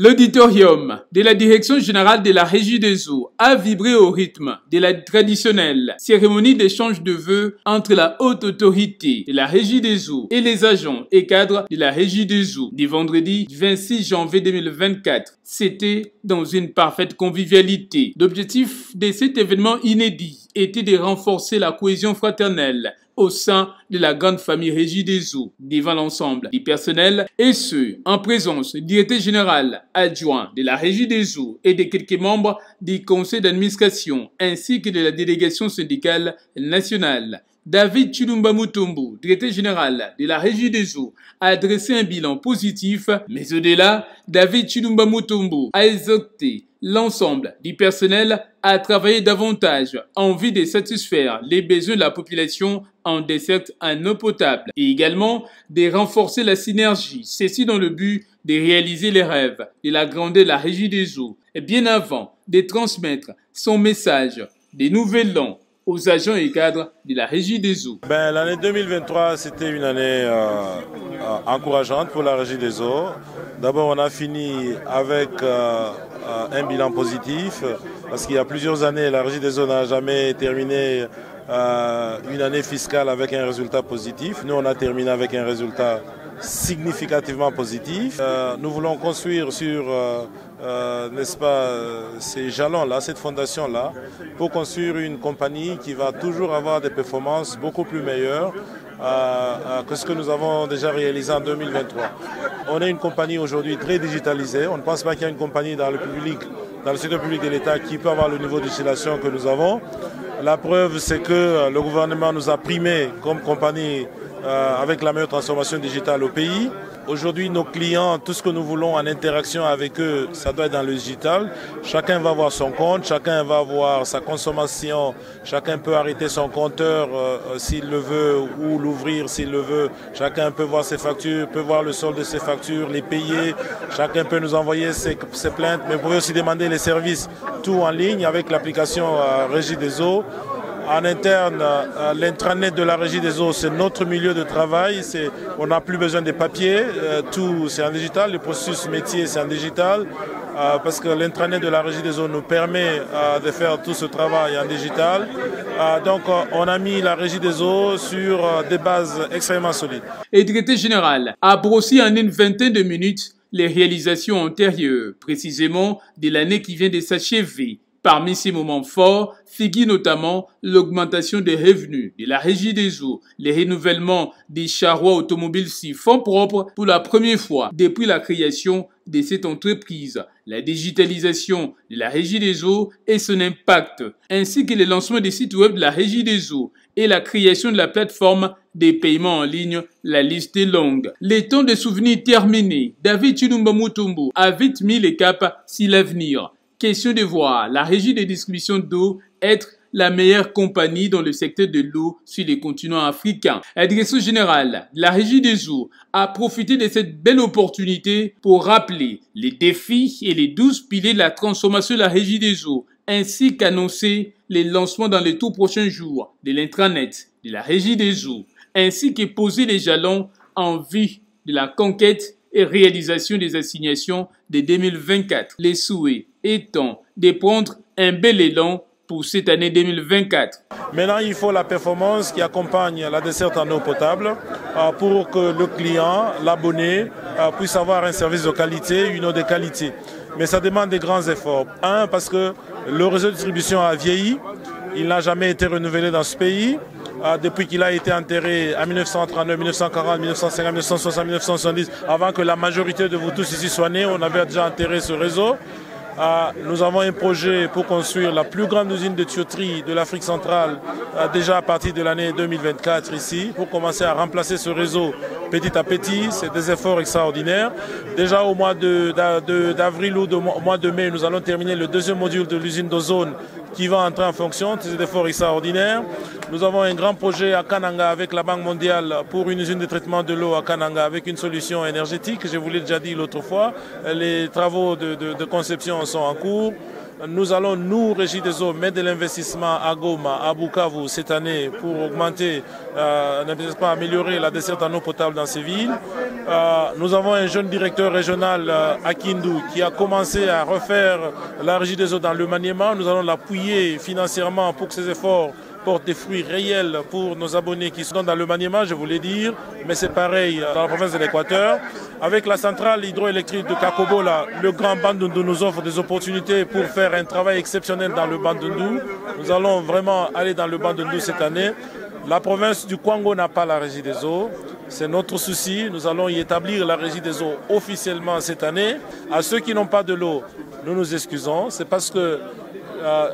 L'auditorium de la Direction générale de la Régie des eaux a vibré au rythme de la traditionnelle cérémonie d'échange de vœux entre la haute autorité de la Régie des eaux et les agents et cadres de la Régie des eaux du vendredi 26 janvier 2024. C'était dans une parfaite convivialité. L'objectif de cet événement inédit était de renforcer la cohésion fraternelle au sein de la grande famille Régie des eaux, devant l'ensemble du personnel, et ce, en présence du directeur général adjoint de la Régie des eaux et de quelques membres du conseil d'administration, ainsi que de la délégation syndicale nationale. David Chilumba Mutombo, directeur général de la Régie des eaux, a adressé un bilan positif, mais au-delà, David Chilumba Mutombo a exhorté l'ensemble du personnel à travailler davantage en vue de satisfaire les besoins de la population en desserte en eau potable et également de renforcer la synergie, ceci dans le but de réaliser les rêves de la grandeur de la Régie des eaux et bien avant de transmettre son message des nouvel an aux agents et cadres de la Régie des eaux. L'année 2023, c'était une année encourageante pour la Régie des eaux. D'abord, on a fini avec un bilan positif, parce qu'il y a plusieurs années, la Régie des eaux n'a jamais terminé une année fiscale avec un résultat positif. Nous, on a terminé avec un résultat significativement positif. Nous voulons construire sur, n'est-ce pas, ces jalons-là, cette fondation-là, pour construire une compagnie qui va toujours avoir des performances beaucoup plus meilleures que ce que nous avons déjà réalisé en 2023. On est une compagnie aujourd'hui très digitalisée. On ne pense pas qu'il y a une compagnie dans le secteur public de l'État qui peut avoir le niveau de digitalisation que nous avons. La preuve, c'est que le gouvernement nous a primés comme compagnie avec la meilleure transformation digitale au pays. Aujourd'hui, nos clients, tout ce que nous voulons en interaction avec eux, ça doit être dans le digital. Chacun va voir son compte, chacun va voir sa consommation, chacun peut arrêter son compteur s'il le veut ou l'ouvrir s'il le veut. Chacun peut voir ses factures, peut voir le solde de ses factures, les payer. Chacun peut nous envoyer ses plaintes, mais vous pouvez aussi demander les services, tout en ligne avec l'application Régie des eaux. En interne, l'intranet de la Régie des eaux, c'est notre milieu de travail. On n'a plus besoin de papier, tout c'est en digital. Le processus métier, c'est en digital. Parce que l'intranet de la Régie des eaux nous permet de faire tout ce travail en digital. Donc, on a mis la Régie des eaux sur des bases extrêmement solides. Et le directeur général a brossé en une vingtaine de minutes les réalisations antérieures, précisément de l'année qui vient de s'achever. Parmi ces moments forts figure notamment l'augmentation des revenus de la Régie des eaux, les renouvellements des charrois automobiles sur fonds propres pour la première fois depuis la création de cette entreprise, la digitalisation de la Régie des eaux et son impact, ainsi que le lancement des sites web de la Régie des eaux et la création de la plateforme des paiements en ligne, la liste est longue. Les temps de souvenirs terminés, David Chilumba Mutombo a vite mis les caps sur l'avenir. Question de voir la Régie de distribution d'eau être la meilleure compagnie dans le secteur de l'eau sur les continents africains. La direction générale de la Régie des eaux a profité de cette belle opportunité pour rappeler les défis et les 12 piliers de la transformation de la Régie des eaux, ainsi qu'annoncer les lancements dans les tout prochains jours de l'intranet de la Régie des eaux, ainsi que poser les jalons en vue de la conquête et réalisation des assignations de 2024. Les souhaits étant de prendre un bel élan pour cette année 2024. Maintenant, il faut la performance qui accompagne la desserte en eau potable pour que le client, l'abonné, puisse avoir un service de qualité, une eau de qualité. Mais ça demande des grands efforts. Un, parce que le réseau de distribution a vieilli. Il n'a jamais été renouvelé dans ce pays. Depuis qu'il a été enterré en 1939, 1940, 1950, 1960, 1970, avant que la majorité de vous tous ici soient nés, on avait déjà enterré ce réseau. Nous avons un projet pour construire la plus grande usine de tuyauterie de l'Afrique centrale déjà à partir de l'année 2024 ici, pour commencer à remplacer ce réseau petit à petit. C'est des efforts extraordinaires. Déjà au mois d'avril ou au mois de mai, nous allons terminer le deuxième module de l'usine d'ozone qui va entrer en fonction. C'est des efforts extraordinaires. Nous avons un grand projet à Kananga avec la Banque mondiale pour une usine de traitement de l'eau à Kananga avec une solution énergétique. Je vous l'ai déjà dit l'autre fois. Les travaux de conception sont en cours. nous allons, nous, Régie des eaux, mettre de l'investissement à Goma, à Bukavu cette année pour augmenter, l'investissement, améliorer la desserte en eau potable dans ces villes. Nous avons un jeune directeur régional à Kindu qui a commencé à refaire la Régie des eaux dans le Maniema. Nous allons l'appuyer financièrement pour que ces efforts portent des fruits réels pour nos abonnés qui sont dans le Maniema, je voulais dire, mais c'est pareil dans la province de l'Équateur. Avec la centrale hydroélectrique de Kakobola, le Grand Bandundu nous offre des opportunités pour faire un travail exceptionnel dans le Bandundu. Nous allons vraiment aller dans le Bandundu cette année. La province du Kwango n'a pas la Régie des eaux. C'est notre souci. Nous allons y établir la Régie des eaux officiellement cette année. À ceux qui n'ont pas de l'eau, nous nous excusons. C'est parce que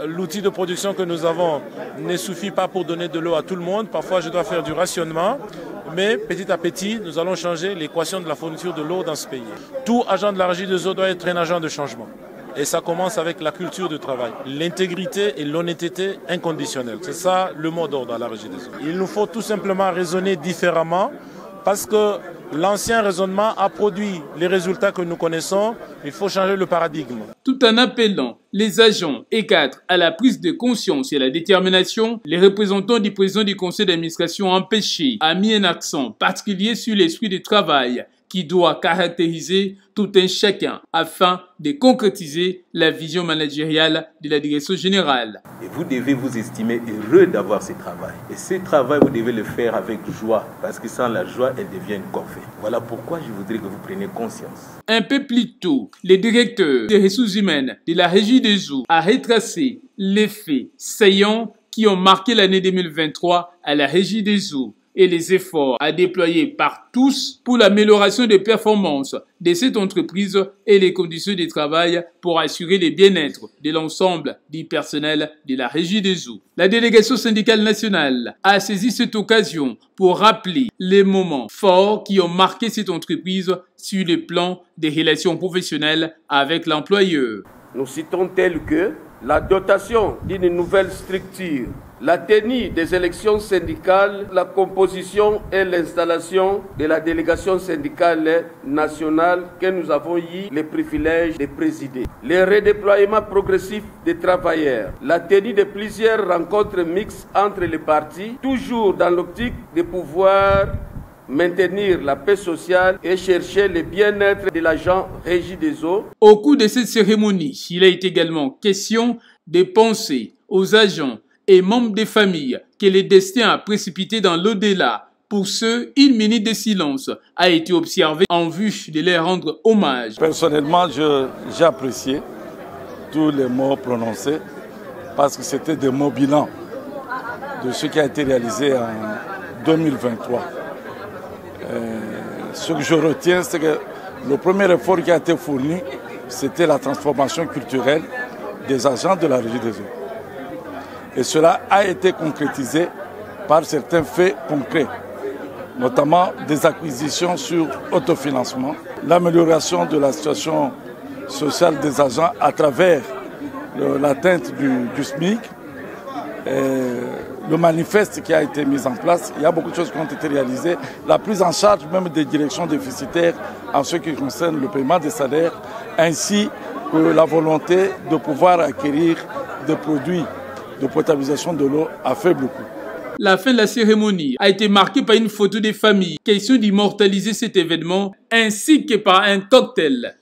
l'outil de production que nous avons ne suffit pas pour donner de l'eau à tout le monde. Parfois, je dois faire du rationnement. Mais petit à petit, nous allons changer l'équation de la fourniture de l'eau dans ce pays. Tout agent de la Régie des eaux doit être un agent de changement. Et ça commence avec la culture du travail. L'intégrité et l'honnêteté inconditionnelle. C'est ça le mot d'ordre à la Régie des eaux. Il nous faut tout simplement raisonner différemment parce que l'ancien raisonnement a produit les résultats que nous connaissons. Il faut changer le paradigme. Tout en appelant les agents et cadres à la prise de conscience et à la détermination, les représentants du président du conseil d'administration empêché a mis un accent particulier sur l'esprit de travail qui doit caractériser tout un chacun afin de concrétiser la vision managériale de la direction générale. Et vous devez vous estimer heureux d'avoir ce travail. Et ce travail, vous devez le faire avec joie, parce que sans la joie, elle devient une corvée. Voilà pourquoi je voudrais que vous preniez conscience. Un peu plus tôt, le directeur des ressources humaines de la Régie des eaux a retracé les faits saillants qui ont marqué l'année 2023 à la Régie des eaux et les efforts à déployer par tous pour l'amélioration des performances de cette entreprise et les conditions de travail pour assurer le bien-être de l'ensemble du personnel de la Régie des eaux. La délégation syndicale nationale a saisi cette occasion pour rappeler les moments forts qui ont marqué cette entreprise sur le plan des relations professionnelles avec l'employeur. Nous citons tels que la dotation d'une nouvelle structure, la tenue des élections syndicales, la composition et l'installation de la délégation syndicale nationale que nous avons eu le privilège de présider, le redéploiement progressif des travailleurs, la tenue de plusieurs rencontres mixtes entre les partis, toujours dans l'optique de pouvoir maintenir la paix sociale et chercher le bien-être de l'agent Régie des eaux. Au cours de cette cérémonie, il a été également question de penser aux agents et membres des familles que le destin a précipité dans l'au-delà. Pour ceux, une minute de silence a été observée en vue de leur rendre hommage. Personnellement, j'ai apprécié tous les mots prononcés parce que c'était des mots bilans de ce qui a été réalisé en 2023. Ce que je retiens, c'est que le premier effort qui a été fourni, c'était la transformation culturelle des agents de la Régie des eaux. Et cela a été concrétisé par certains faits concrets, notamment des acquisitions sur autofinancement, l'amélioration de la situation sociale des agents à travers l'atteinte du SMIC, le manifeste qui a été mis en place. Il y a beaucoup de choses qui ont été réalisées. La prise en charge même des directions déficitaires en ce qui concerne le paiement des salaires, ainsi que la volonté de pouvoir acquérir des produits de potabilisation de l'eau a fait beaucoup. La fin de la cérémonie a été marquée par une photo des familles, question d'immortaliser cet événement, ainsi que par un cocktail